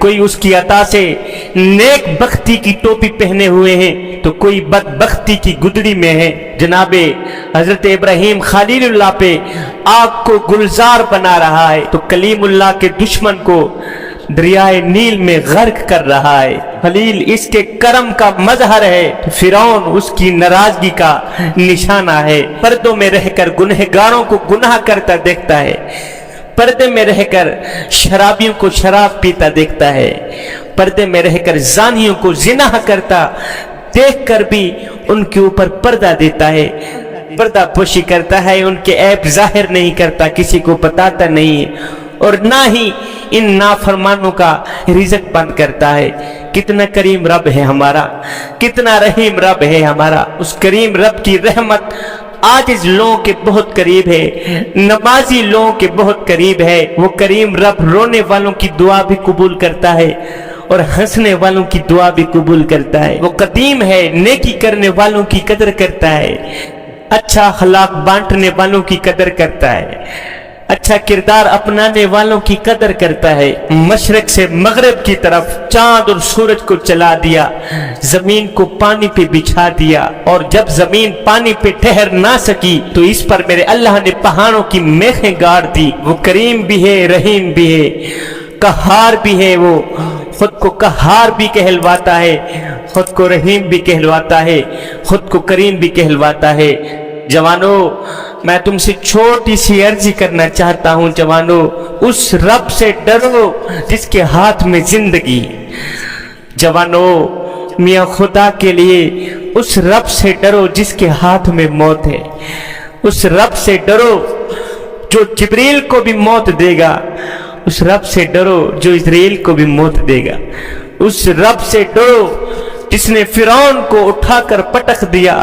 کوئی اس کی عطا سے نیک بختی کی ٹوپی پہنے ہوئے ہیں تو کوئی بدبختی کی گدڑی میں ہے۔ جناب حضرت ابراہیم خلیل اللہ پہ آگ کو گلزار بنا رہا ہے تو کلیم اللہ کے دشمن کو دریائے نیل میں غرق کر رہا ہے۔ خلیل اس کے کرم کا مظہر ہے، فرعون اس کی ناراضگی کا نشانہ ہے۔ پردوں میں رہ کر گنہگاروں کو گناہ کرتا دیکھتا ہے، پردے میں رہ کر شرابیوں کو شراب پیتا دیکھتا ہے، پردے میں رہ کر زانیوں کو زنا کرتا دیکھ کر بھی ان کے اوپر پردہ دیتا ہے، پردہ پوشی کرتا ہے، ان کے عیب ظاہر نہیں کرتا، کسی کو بتاتا نہیں ہے، اور نہ ہی ان نافرمانوں کا رزق بند کرتا ہے۔ کتنا کریم رب ہے ہمارا، کتنا رحیم رب ہے ہمارا۔ اس کریم رب کی رحمت عاجز لوگوں کے بہت قریب ہے، نمازی لوگوں کے بہت قریب ہے۔ وہ کریم رب رونے والوں کی دعا بھی قبول کرتا ہے اور ہنسنے والوں کی دعا بھی قبول کرتا ہے۔ وہ قدیم ہے، نیکی کرنے والوں کی قدر کرتا ہے، اچھا اخلاق بانٹنے والوں کی قدر کرتا ہے، اچھا کردار اپنانے والوں کی قدر کرتا ہے۔ مشرق سے مغرب کی طرف چاند اور سورج کو چلا دیا، زمین کو پانی پہ بچھا دیا، اور جب زمین پانی پہ ٹھہر نہ سکی تو اس پر میرے اللہ نے پہاڑوں کی میخیں گاڑ دی۔ وہ کریم بھی ہے، رحیم بھی ہے، قہار بھی ہے، وہ خود کو قہار بھی کہلواتا ہے، خود کو رحیم بھی کہلواتا ہے، خود کو کریم بھی کہلواتا ہے۔ جوانو، میں تم سے چھوٹی سی عرضی کرنا چاہتا ہوں۔ جوانو، اس رب سے ڈرو جس کے ہاتھ میں زندگی۔ جوانو، میاں خدا کے لیے اس رب سے ڈرو جس کے ہاتھ میں موت ہے، اس رب سے ڈرو جو جبریل کو بھی موت دے گا، اس رب سے ڈرو جو اسرائیل کو بھی موت دے گا، اس رب سے ڈرو جس نے فرعون کو اٹھا کر پٹک دیا،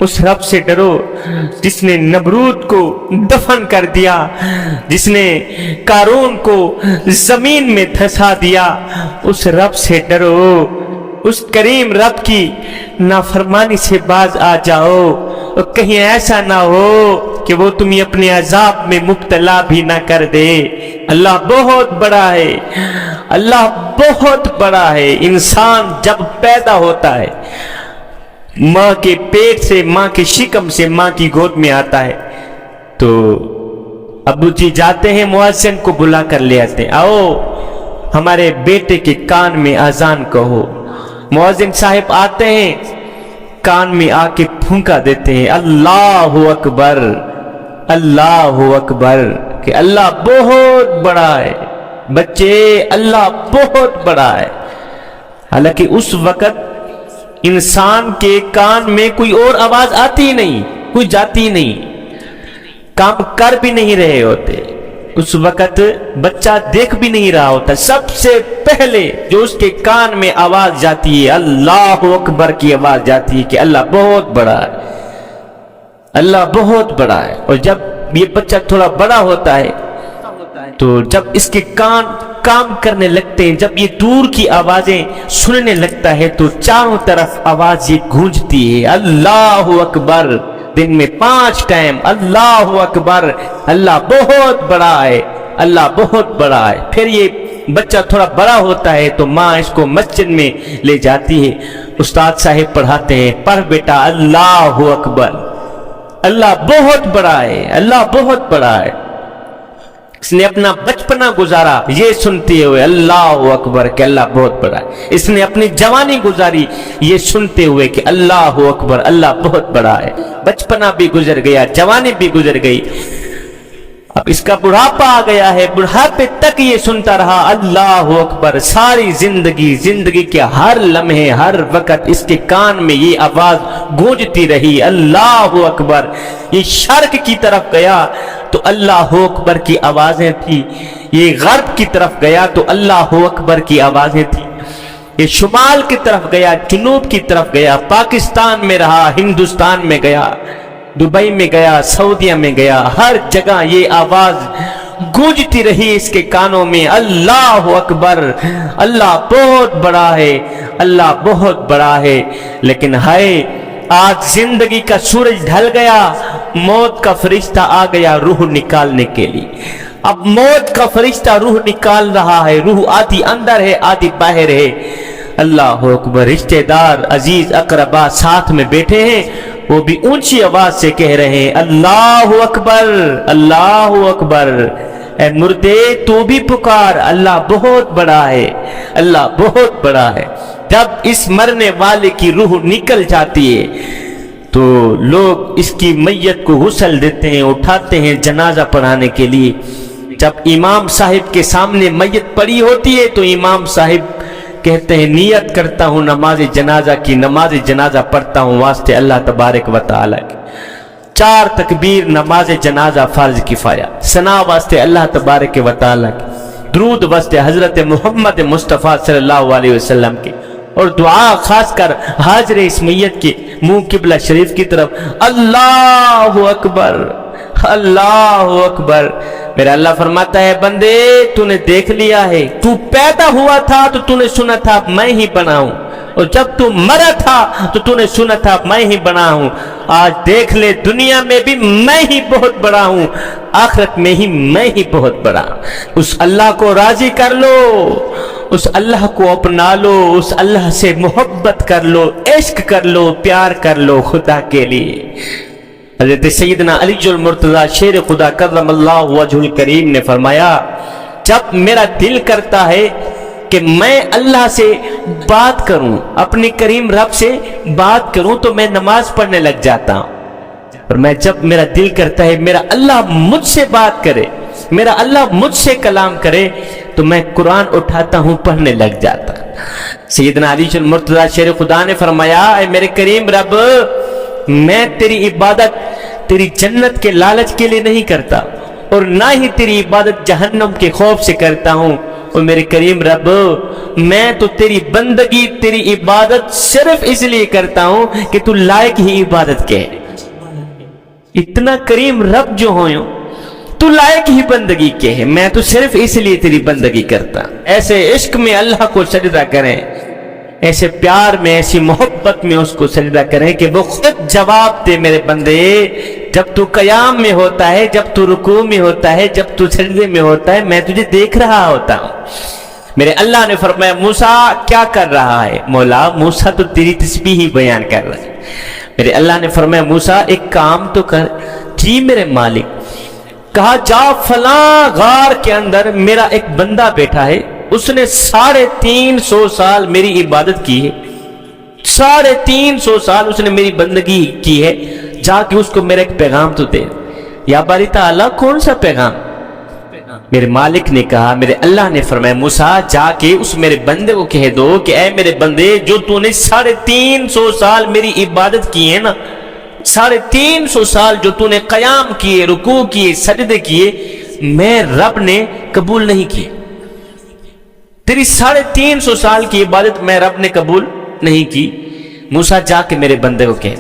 اس رب سے ڈرو جس نے نمرود کو دفن کر دیا، جس نے قارون کو زمین میں دھسا دیا۔ اس رب سے ڈرو، اس کریم رب کی نافرمانی سے باز آ جاؤ، اور کہیں ایسا نہ ہو کہ وہ تمہیں اپنے عذاب میں مبتلا بھی نہ کر دے۔ اللہ بہت بڑا ہے، اللہ بہت بڑا ہے۔ انسان جب پیدا ہوتا ہے، ماں کے پیٹ سے، ماں کے شکم سے، ماں کی گود میں آتا ہے تو ابو جی جاتے ہیں مؤذن کو بلا کر لے آتے ہیں، آؤ ہمارے بیٹے کے کان میں اذان کہو۔ مؤذن صاحب آتے ہیں، کان میں آ کے پھونکا دیتے ہیں، اللہ اکبر، اللہ اکبر، کہ اللہ بہت بڑا ہے۔ بچے، اللہ بہت بڑا ہے۔ حالانکہ اس وقت انسان کے کان میں کوئی اور آواز آتی نہیں، کوئی جاتی نہیں، کام کر بھی نہیں رہے ہوتے، اس وقت بچہ دیکھ بھی نہیں رہا ہوتا۔ سب سے پہلے جو اس کے کان میں آواز جاتی ہے، اللہ اکبر کی آواز جاتی ہے کہ اللہ بہت بڑا ہے، اللہ بہت بڑا ہے۔ اور جب یہ بچہ تھوڑا بڑا ہوتا ہے تو جب اس کے کان کام کرنے لگتے ہیں، جب یہ دور کی آوازیں سننے لگتا ہے تو چاروں طرف آواز یہ گونجتی ہے، اللہ اکبر، دن میں 5 ٹائم اللہ اکبر، اللہ بہت بڑا ہے، اللہ بہت بڑا ہے۔ پھر یہ بچہ تھوڑا بڑا ہوتا ہے تو ماں اس کو مسجد میں لے جاتی ہے، استاد صاحب پڑھاتے ہیں، پڑھ بیٹا اللہ اکبر، اللہ بہت بڑا ہے، اللہ بہت بڑا ہے۔ اس نے اپنا بچپنا گزارا یہ سنتے ہوئے اللہ اکبر کہ اللہ بہت بڑا ہے، اس نے اپنی جوانی گزاری یہ سنتے ہوئے کہ اللہ اکبر، اللہ بہت بڑا ہے۔ بچپنا بھی گزر گیا، جوانی بھی گزر گئی، اب اس کا بڑھاپا آ گیا ہے، بڑھاپے تک یہ سنتا رہا اللہ اکبر، ساری زندگی کے ہر لمحے، ہر وقت اس کے کان میں یہ آواز گونجتی رہی اللہ اکبر۔ یہ شرق کی طرف گیا تو اللہ اکبر کی آوازیں تھی، یہ غرب کی طرف گیا تو اللہ اکبر کی آوازیں تھی، یہ شمال کی طرف گیا، جنوب کی طرف گیا، پاکستان میں رہا، ہندوستان میں گیا، دبئی میں گیا، سعودیہ میں گیا، ہر جگہ یہ آواز گونجتی رہی اس کے کانوں میں اللہ اکبر، اللہ بہت بڑا ہے، اللہ بہت بڑا ہے۔ لیکن ہائے، آج زندگی کا سورج ڈھل گیا، موت کا فرشتہ آ گیا روح نکالنے کے لیے۔ اب موت کا فرشتہ روح نکال رہا ہے، روح آدھی اندر ہے آدھی باہر ہے۔ اللہ اکبر، رشتہ دار عزیز اقربا ساتھ میں بیٹھے ہیں، وہ بھی اونچی آواز سے کہہ رہے ہیں اللہ اکبر اللہ اکبر۔ اے مردے تو بھی پکار، اللہ بہت بڑا ہے، اللہ بہت بڑا ہے۔ جب اس مرنے والے کی روح نکل جاتی ہے تو لوگ اس کی میت کو غسل دیتے ہیں، اٹھاتے ہیں جنازہ پڑھانے کے لیے۔ جب امام صاحب کے سامنے میت پڑی ہوتی ہے تو امام صاحب کہتے ہیں نیت کرتا ہوں نماز جنازہ کی، نماز جنازہ پڑھتا ہوں واسطے اللہ تبارک و تعالی کی۔ 4 تکبیر نماز جنازہ فرض کفایہ، ثنا واسطے اللہ تبارک و تعالی کی، درود واسطے حضرت محمد مصطفیٰ صلی اللہ علیہ وسلم کی، اور دعا خاص کر حاضر اسمیت کے منہ قبلہ شریف کی طرف اللہ اکبر اللہ اکبر۔ میرا اللہ فرماتا ہے بندے تو نے دیکھ لیا ہے، تو پیدا ہوا تھا تو تو نے سنا تھا میں ہی بنا ہوں، اور جب تو مرا تھا تو تو نے سنا تھا میں ہی بنا ہوں۔ آج دیکھ لے دنیا میں بھی میں ہی بہت بڑا ہوں، آخرت میں ہی میں ہی بہت بڑا ہوں۔ اس اللہ کو راضی کر لو، اس اللہ کو اپنا لو، اس اللہ سے محبت کر لو، عشق کر لو، پیار کر لو خدا کے لیے۔ حضرت سیدنا علی المرتضی شیر خدا کرم اللہ وجہ الکریم نے فرمایا جب میرا دل کرتا ہے کہ میں اللہ سے بات کروں، اپنی کریم رب سے بات کروں تو میں نماز پڑھنے لگ جاتا ہوں، اور میں جب میرا دل کرتا ہے میرا اللہ مجھ سے بات کرے، میرا اللہ مجھ سے کلام کرے تو میں قرآن اٹھاتا ہوں پڑھنے لگ جاتا۔ سیدنا علی المرتضی شیر خدا نے فرمایا اے میرے کریم رب، میں تیری عبادت تیری جنت کے لالچ کے لیے نہیں کرتا، اور نہ ہی تیری عبادت جہنم کے خوف سے کرتا ہوں، اور میرے کریم رب میں تو تیری بندگی تیری عبادت صرف اس لیے کرتا ہوں کہ تو لائق ہی عبادت کے ہے۔ اتنا کریم رب جو ہو تو لائق ہی بندگی کے ہے، میں تو صرف اس لیے تیری بندگی کرتا۔ ایسے عشق میں اللہ کو سجدہ کریں، ایسے پیار میں ایسی محبت میں اس کو سجدہ کریں کہ وہ خود جواب دے میرے بندے، جب تو قیام میں ہوتا ہے، جب تو رکوع میں ہوتا ہے، جب تو سجدے میں ہوتا ہے، میں تجھے دیکھ رہا ہوتا ہوں۔ میرے اللہ نے فرمایا موسیٰ کیا کر رہا ہے؟ مولا موسیٰ تو تیری تسبیح ہی بیان کر رہا ہے۔ میرے اللہ نے فرمایا موسیٰ ایک کام تو کر۔ جی میرے مالک۔ کہا جا فلاں غار کے اندر میرا ایک بندہ بیٹھا ہے، اس نے 350 سال میری عبادت کی ہے، 350 سال اس نے میری بندگی کی ہے، جا کے اس کو میرا ایک پیغام تو دے۔ یا باری تعالیٰ کون سا پیغام؟ میرے مالک نے کہا، میرے اللہ نے فرمایا موسیٰ جا کے اس میرے بندے کو کہہ دو کہ اے میرے بندے جو تو نے 350 سال میری عبادت کی ہے نا، 350 سال جو تو نے قیام کیے، رکوع کیے، سجدے کیے، میں رب نے قبول نہیں کیے۔ تیری 350 سال کی عبادت میں رب نے قبول نہیں کی۔ موسیٰ جا کے میرے بندے کو کہے۔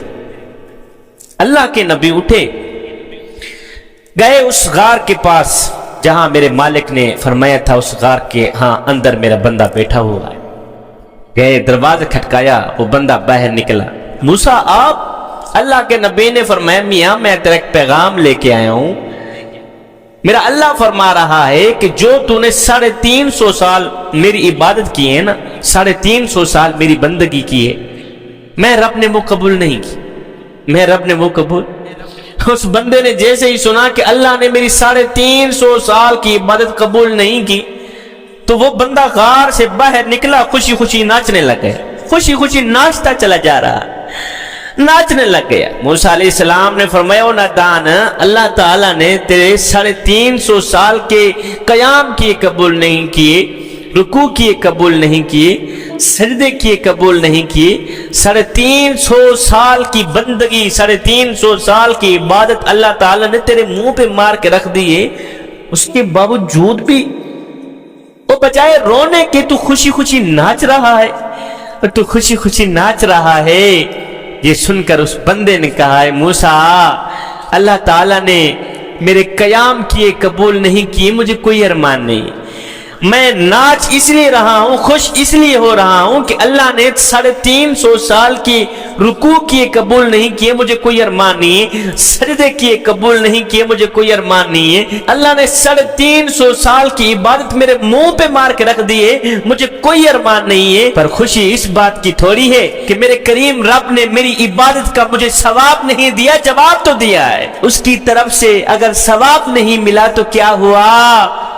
اللہ کے نبی اٹھے، گئے اس غار کے پاس جہاں میرے مالک نے فرمایا تھا، اس غار کے ہاں اندر میرا بندہ بیٹھا ہوا ہے۔ گئے دروازہ کھٹکایا، وہ بندہ باہر نکلا۔ موسیٰ آپ؟ اللہ کے نبی نے فرمایا میاں میں تیرا ایک پیغام لے کے آیا ہوں، میرا اللہ فرما رہا ہے کہ جو تو نے 350 سال میری عبادت کی ہے نا، 350 سال میری بندگی کی ہے، میں رب نے وہ قبول نہیں کی، میں رب نے وہ قبول۔ اس بندے نے جیسے ہی سنا کہ اللہ نے میری 350 سال کی عبادت قبول نہیں کی تو وہ بندہ غار سے باہر نکلا، خوشی خوشی ناچنے لگ گیا، خوشی خوشی ناچتا چلا جا رہا، ناچنے لگ گیا۔ موسیٰ علیہ السلام نے فرمایا نادان، اللہ تعالیٰ نے تیرے 350 سال کے قیام کیے قبول نہیں کیے، رکوع کیے قبول نہیں کیے، سجدے کیے قبول نہیں کیے، 350 سال کی بندگی، 350 سال کی عبادت اللہ تعالیٰ نے تیرے منہ پہ مار کے رکھ دی ہے، اس کے باوجود بھی وہ بجائے رونے کے تو خوشی خوشی ناچ رہا ہے، اور تو خوشی خوشی ناچ رہا ہے۔ یہ سن کر اس بندے نے کہا ہے موسیٰ اللہ تعالیٰ نے میرے قیام کیے قبول نہیں کیے، مجھے کوئی ارمان نہیں، میں ناچ اس لیے رہا ہوں، خوش اس لیے ہو رہا ہوں کہ اللہ نے 350 سال کی رکوع کیے قبول نہیں کیے، مجھے کوئی ارمان نہیں ہے، سجدے کیے قبول نہیں کیے، مجھے کوئی ارمان نہیں ہے، اللہ نے 350 سال کی عبادت میرے منہ پہ مار کے رکھ دیے، مجھے کوئی ارمان نہیں ہے، پر خوشی اس بات کی تھوڑی ہے کہ میرے کریم رب نے میری عبادت کا مجھے ثواب نہیں دیا، جواب تو دیا ہے، اس کی طرف سے اگر ثواب نہیں ملا تو کیا ہوا؟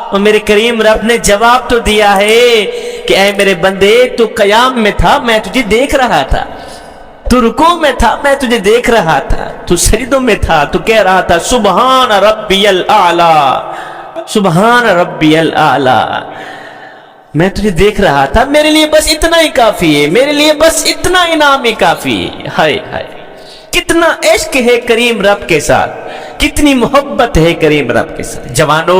اور میرے کریم رب نے جواب تو دیا ہے کہ اے میرے بندے، تو قیام میں تھا، میں تجھے دیکھ رہا تھا، تو رکوع میں تھا، میں تجھے دیکھ رہا تھا، تو سجدوں میں تھا، تو کہہ رہا تھا سبحان ربی الاعلی، سبحان ربی الاعلی، میں تجھے دیکھ رہا تھا، میرے لیے بس اتنا ہی کافی ہے، میرے لیے بس اتنا انعام ہی کافی ہے۔ ہائے ہائے، کتنا عشق ہے کریم رب کے ساتھ، کتنی محبت ہے کریم رب کے ساتھ۔ جوانو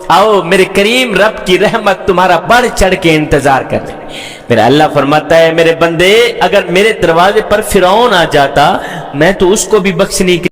آؤ، میرے کریم رب کی رحمت تمہارا بڑھ چڑھ کے انتظار کر لیں۔ میرا اللہ فرماتا ہے میرے بندے، اگر میرے دروازے پر فرعون آ جاتا، میں تو اس کو بھی بخشنے کی